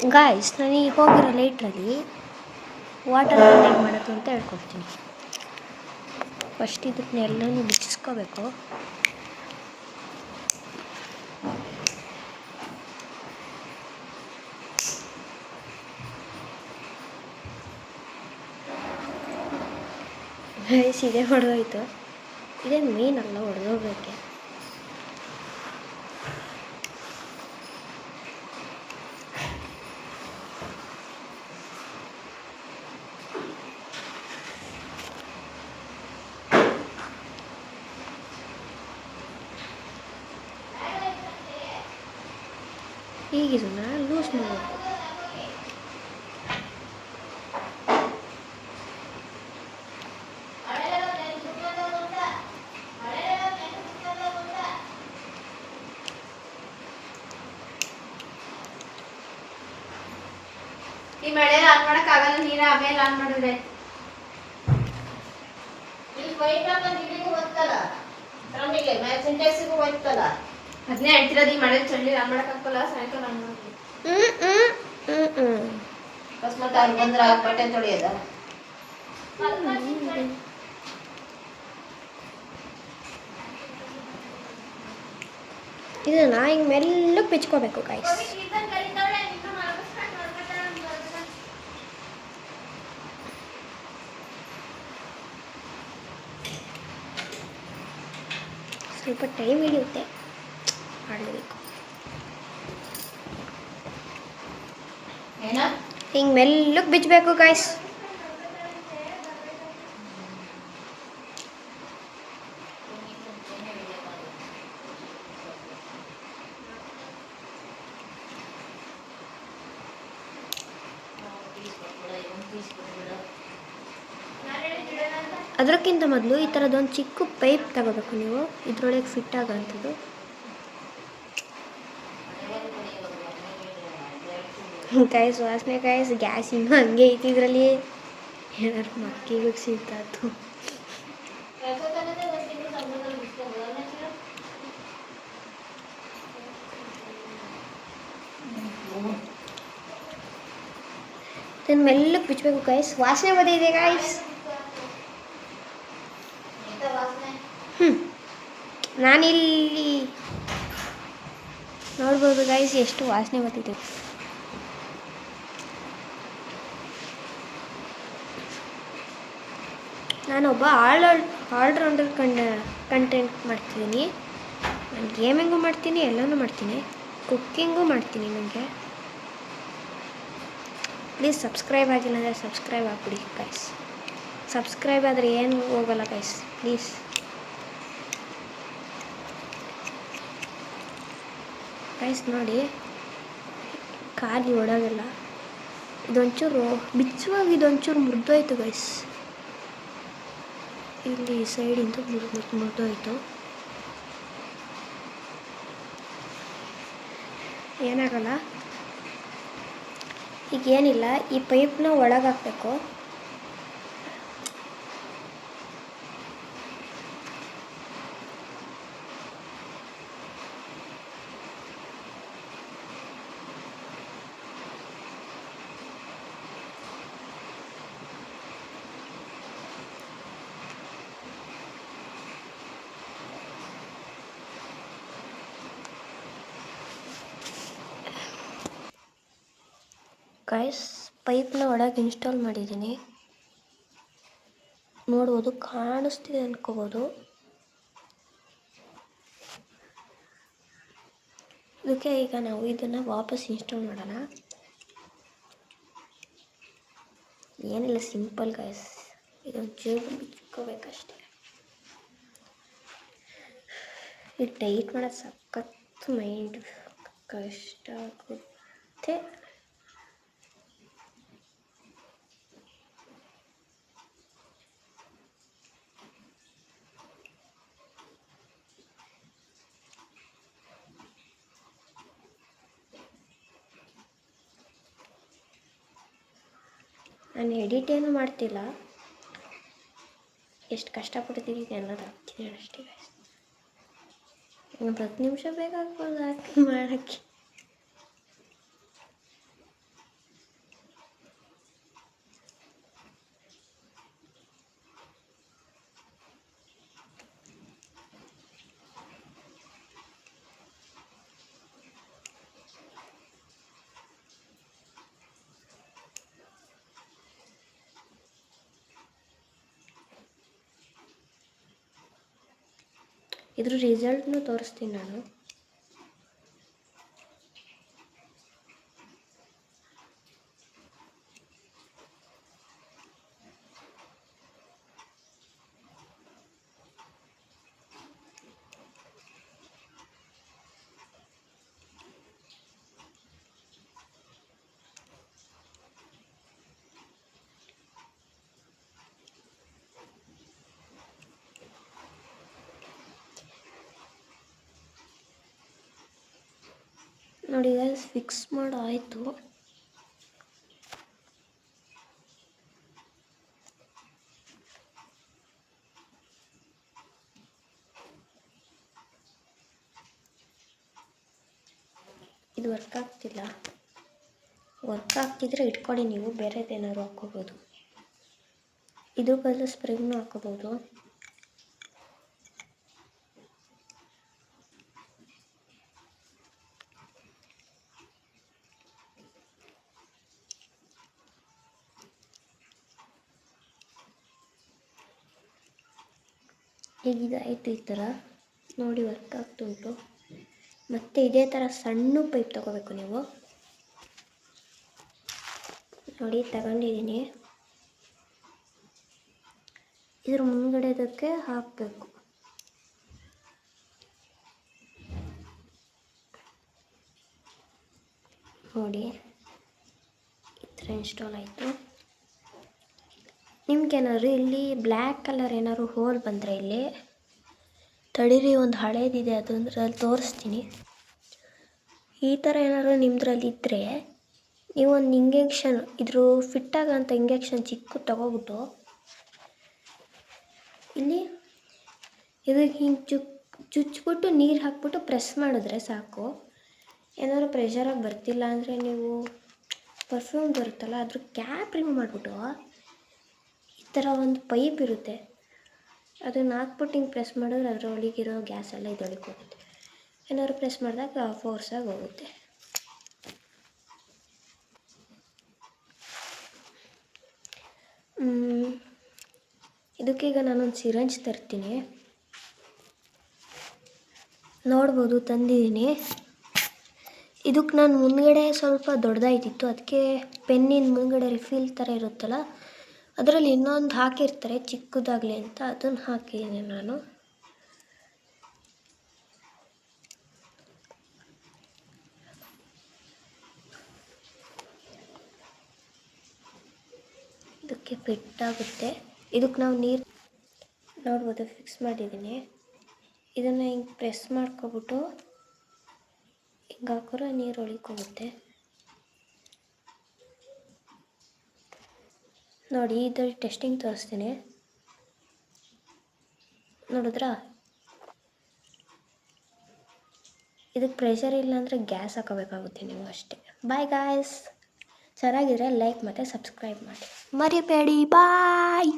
Guys, ನಾನು ಈಗ ಹೋಗಿರೋ ಲೈಟ್ರಲ್ಲಿ ವಾಟರ್ ಹೇಗೆ ಮಾಡೋದು ಅಂತ ಹೇಳ್ಕೊಡ್ತೀನಿ. ಫಸ್ಟ್ ಇದನ್ನೆಲ್ಲನೂ ಬಿಚ್ಚಿಸ್ಕೋಬೇಕು. ಗೈಸ್, ಇದೇ ಹೊಡೆದೋಯ್ತು. ಇದೇನು ಮೀನಲ್ಲ, ಹೊಡೆದೋಗ್ಬೇಕೆ. ಈಗ ಇದನ್ನು ಲೂಸ್ ಮಾಡಬೇಕು. ಈ ಮಳೆ ಆನ್ ಮಾಡಕ್ಕಾಗಲ್ಲ, ನೀರ ಆಮೇಲೆ ಆನ್ ಮಾಡಿದ್ರೆ ಇಲ್ಲಿ ವೈಟ್ ಹಾಕೊಂಡು ಇಲ್ಲಿಗೂ ಹೋಗ್ತಲ್ಲ, ಡ್ರಮ್ಮಿಗೆ ಮೇಲೆ ಸಿಂಟೆಕ್ಸಿಗೂ ಹೋಗ್ತಲ್ಲ. ಅದನ್ನೇ ಹೇಳ್ತಿರೋದು, ಈ ಮಳೆ ಚಳಿ ಆನ್ ಮಾಡಕ್ಕಾಗಲ್ಲ, ಸಾಯಂಕಾಲ ಆನ್ ಮಾಡ್ತೀವಿ. ಅಕಸ್ಮಾತ್ ಅವ್ರು ಬಂದ್ರೆ ಆ ಬಟ್ಟೆ ತೊಳೆಯೋದ. ಇದನ್ನು ಹಿಂಗೆ ಮೆಲ್ಲಗೆ ಬಿಚ್ಕೋಬೇಕು ಗಾಯ್ಸ್. ಸ್ವಲ್ಪ ಟೈಮ್ ಹಿಡಿಯುತ್ತೆ, ಮಾಡಲೇಬೇಕು. ಹಿಂಗೆ ಮೆಲ್ಲಗೆ ಬಿಚ್ಚಬೇಕು ಗಾಯ್ಸ್. ಅದಕ್ಕಿಂತ ಮೊದಲು ಈ ಥರದೊಂದು ಚಿಕ್ಕ ಪೈಪ್ ತಗೋಬೇಕು ನೀವು, ಇದರೊಳಗೆ ಫಿಟ್ ಆಗೋಂಥದ್ದು. ಕಾಯಿಸ್ ವಾಸನೆ ಕಾಯಿಸ್, ಗ್ಯಾಸ್ ಇನ್ನೂ ಹಂಗೆ ಐತಿ ಇದರಲ್ಲಿ. ಏನಾದ್ರು ಮಕ್ಕಿಗೆ ಸಿಗ್ತಾತು. ಇದನ್ನು ಮೆಲ್ಲಗೆ ಬಿಚ್ಚಬೇಕು ಗಾಯ್ಸ್. ವಾಸನೆ ಬಂದಿದೆ ಗಾಯ್ಸ್. ನಾನಿಲ್ಲಿ ನೋಡ್ಬೋದು ಗಾಯ್ಸ್, ಎಷ್ಟು ವಾಸನೆ ಬರ್ತಿದೆ. ನಾನೊಬ್ಬ ಆಲ್ರೌಂಡರ್ ಕಂಟೆಂಟ್ ಮಾಡ್ತಿದ್ದೀನಿ. ನಾನು ಗೇಮಿಂಗು ಮಾಡ್ತೀನಿ, ಎಲ್ಲನೂ ಮಾಡ್ತೀನಿ, ಕುಕ್ಕಿಂಗು ಮಾಡ್ತೀನಿ. ನನಗೆ ಪ್ಲೀಸ್ ಸಬ್ಸ್ಕ್ರೈಬ್ ಆಗಿಲ್ಲ ಅಂದರೆ ಸಬ್ಸ್ಕ್ರೈಬ್ ಆಗಿಬಿಡಿ ಗೈಸ್. ಸಬ್ಸ್ಕ್ರೈಬ್ ಆದರೆ ಏನು ಹೋಗಲ್ಲ ಗೈಸ್, ಪ್ಲೀಸ್. ಗೈಸ್ ನೋಡಿ, ಖಾಲಿ ಓಡೋಗಲ್ಲ. ಇದೊಂಚೂರು ಬಿಚ್ಚುವಾಗ ಇದೊಂಚೂರು ಮುರಿದೋಯ್ತು ಗೈಸ್. ಇಲ್ಲಿ ಸೈಡಿಂದ ಮುರಿದೋಯ್ತು. ಏನಾಗಲ್ಲ, ಈಗೇನಿಲ್ಲ. ಈ ಪೈಪ್ನ ಒಳಗೆ ಹಾಕಬೇಕು. ಗೈಸ್, ಪೈಪ್ನ ಒಳಗೆ ಇನ್ಸ್ಟಾಲ್ ಮಾಡಿದ್ದೀನಿ. ನೋಡ್ಬೋದು, ಕಾಣಿಸ್ತಿದೆ ಅನ್ಕೋಬೋದು. ಇದಕ್ಕೆ ಈಗ ನಾವು ಇದನ್ನು ವಾಪಸ್ ಇನ್ಸ್ಟಾಲ್ ಮಾಡೋಣ. ಏನಿಲ್ಲ, ಸಿಂಪಲ್ ಗೈಸ್. ಇದೊಂದು ಚೂರು ಬಿಚ್ಕೋಬೇಕಷ್ಟೆ. ಇದು ಟೈಟ್ ಮಾಡೋದು ಸಖತ್ತು ಮೈಂಡ್ ಕಷ್ಟ ಆಗುತ್ತೆ. ನಾನು ಎಡಿಟ್ ಏನೂ ಮಾಡ್ತಿಲ್ಲ, ಎಷ್ಟು ಕಷ್ಟಪಡ್ತೀನಿ ಅನ್ನೋದು ಹಾಕ್ತಿದ್ದೀನಿ ಅಷ್ಟೇ ಗೈಸ್. ಒಂದು 10 ನಿಮಿಷ ಬೇಕಾಗ್ಬೋದು ಹಾಕಿ ಮಾಡೋಕ್ಕೆ. ಇದ್ರ ರಿಸಲ್ಟ್ನು ತೋರಿಸ್ತೀನಿ ನಾನು. ನೋಡಿ ಗೈಸ್, ಫಿಕ್ಸ್ ಮಾಡಾಯಿತು. ಇದು ವರ್ಕ್ ಆಗ್ತಿಲ್ಲ. ವರ್ಕ್ ಆಗ್ತಿದ್ರೆ ಇಟ್ಕೊಳ್ಳಿ, ನೀವು ಬೇರೆದೇನಾದ್ರು ಹಾಕ್ಕೋಬೋದು. ಇದು ಬದಲು ಸ್ಪ್ರಿಂಗ್ನು ಹಾಕ್ಕೋಬೋದು. ಈಗ ಇದಾಯಿತು ಈ ಥರ ನೋಡಿ, ವರ್ಕ್ ಆಗ್ತುಂಟು. ಮತ್ತು ಇದೇ ಥರ ಸಣ್ಣ ಪೈಪ್ ತೊಗೋಬೇಕು ನೀವು. ನೋಡಿ ತಗೊಂಡಿದ್ದೀನಿ. ಇದ್ರ ಮುಂದ್ಗಡೆದಕ್ಕೆ ಹಾಕಬೇಕು. ನೋಡಿ ಈ ಥರ ಇನ್ಸ್ಟಾಲ್ ಆಯಿತು. ನಿಮ್ಗೇನಾದ್ರು ಇಲ್ಲಿ ಬ್ಲ್ಯಾಕ್ ಕಲರ್ ಏನಾದ್ರು ಹೋಲ್ ಬಂದರೆ ಇಲ್ಲಿ ತಡೀರಿ, ಒಂದು ಹಳೇದಿದೆ ಅದ್ರಲ್ಲಿ ತೋರಿಸ್ತೀನಿ. ಈ ಥರ ಏನಾದ್ರು ನಿಮ್ಮದ್ರಲ್ಲಿ ಇದ್ದರೆ ನೀವು ಒಂದು ಇಂಜೆಕ್ಷನ್, ಇದ್ರ ಫಿಟ್ಟಾಗಂಥ ಇಂಜೆಕ್ಷನ್ ಚಿಕ್ಕ ತಗೋಬಿಟ್ಟು ಇಲ್ಲಿ ಇದಕ್ಕೆ ಹಿಂಗೆ ಚುಚ್ಚಿಬಿಟ್ಟು ನೀರು ಹಾಕ್ಬಿಟ್ಟು ಪ್ರೆಸ್ ಮಾಡಿದ್ರೆ ಸಾಕು. ಏನಾದರೂ ಪ್ರೆಷರಾಗಿ ಬರ್ತಿಲ್ಲ ಅಂದರೆ ನೀವು ಪರ್ಫ್ಯೂಮ್ ಬರುತ್ತಲ್ಲ, ಅದ್ರ ಕ್ಯಾಪ್ ರಿಮೂವ್ ಮಾಡಿಬಿಟ್ಟು ಈ ಥರ ಒಂದು ಪೈಪ್ ಇರುತ್ತೆ, ಅದನ್ನು ಹಾಕ್ಬಿಟ್ಟು ಹಿಂಗೆ ಪ್ರೆಸ್ ಮಾಡಿದ್ರೆ ಅದರ ಒಳಗಿರೋ ಗ್ಯಾಸ್ ಎಲ್ಲ ಇದೊಳಗೆ ಹೋಗುತ್ತೆ. ಏನಾದ್ರು ಪ್ರೆಸ್ ಮಾಡಿದಾಗ ಫೋರ್ಸಾಗಿ ಹೋಗುತ್ತೆ. ಇದಕ್ಕೀಗ ನಾನೊಂದು ಸಿರಂಜ್ ತರ್ತೀನಿ. ನೋಡ್ಬೋದು ತಂದಿದ್ದೀನಿ. ಇದಕ್ಕೆ ನಾನು ಮುಂದ್ಗಡೆ ಸ್ವಲ್ಪ ದೊಡ್ಡದಾಯ್ತಿತ್ತು, ಅದಕ್ಕೆ ಪೆನ್ನಿನ ಮುಂದ್ಗಡೆ ರಿಫಿಲ್ ಥರ ಇರುತ್ತಲ್ಲ, ಅದರಲ್ಲಿ ಇನ್ನೊಂದು ಹಾಕಿರ್ತಾರೆ ಚಿಕ್ಕದಾಗಲಿ ಅಂತ, ಅದನ್ನು ಹಾಕಿದ್ದೀನಿ ನಾನು. ಇದಕ್ಕೆ ಫಿಟ್ ಆಗುತ್ತೆ. ಇದಕ್ಕೆ ನಾವು ನೀರು ನೋಡ್ಬೋದು ಫಿಕ್ಸ್ ಮಾಡಿದ್ದೀನಿ. ಇದನ್ನು ಹಿಂಗೆ ಪ್ರೆಸ್ ಮಾಡ್ಕೊಬಿಟ್ಟು ಹಿಂಗೆ ಹಾಕಿದ್ರೆ ನೀರು ಒಳಗೋಗುತ್ತೆ. ನೋಡಿ ಇದರಲ್ಲಿ ಟೆಸ್ಟಿಂಗ್ ತೋರಿಸ್ತೀನಿ, ನೋಡಿದ್ರಾ? ಇದಕ್ಕೆ ಪ್ರೆಷರ್ ಇಲ್ಲ ಅಂದರೆ ಗ್ಯಾಸ್ ಹಾಕೋಬೇಕಾಗುತ್ತೆ ನೀವು ಅಷ್ಟೇ. ಬಾಯ್ ಗಾಯ್ಸ್, ಚೆನ್ನಾಗಿದ್ರೆ ಲೈಕ್ ಮತ್ತು ಸಬ್ಸ್ಕ್ರೈಬ್ ಮಾಡಿ ಮರಿಬೇಡಿ. ಬಾಯ್.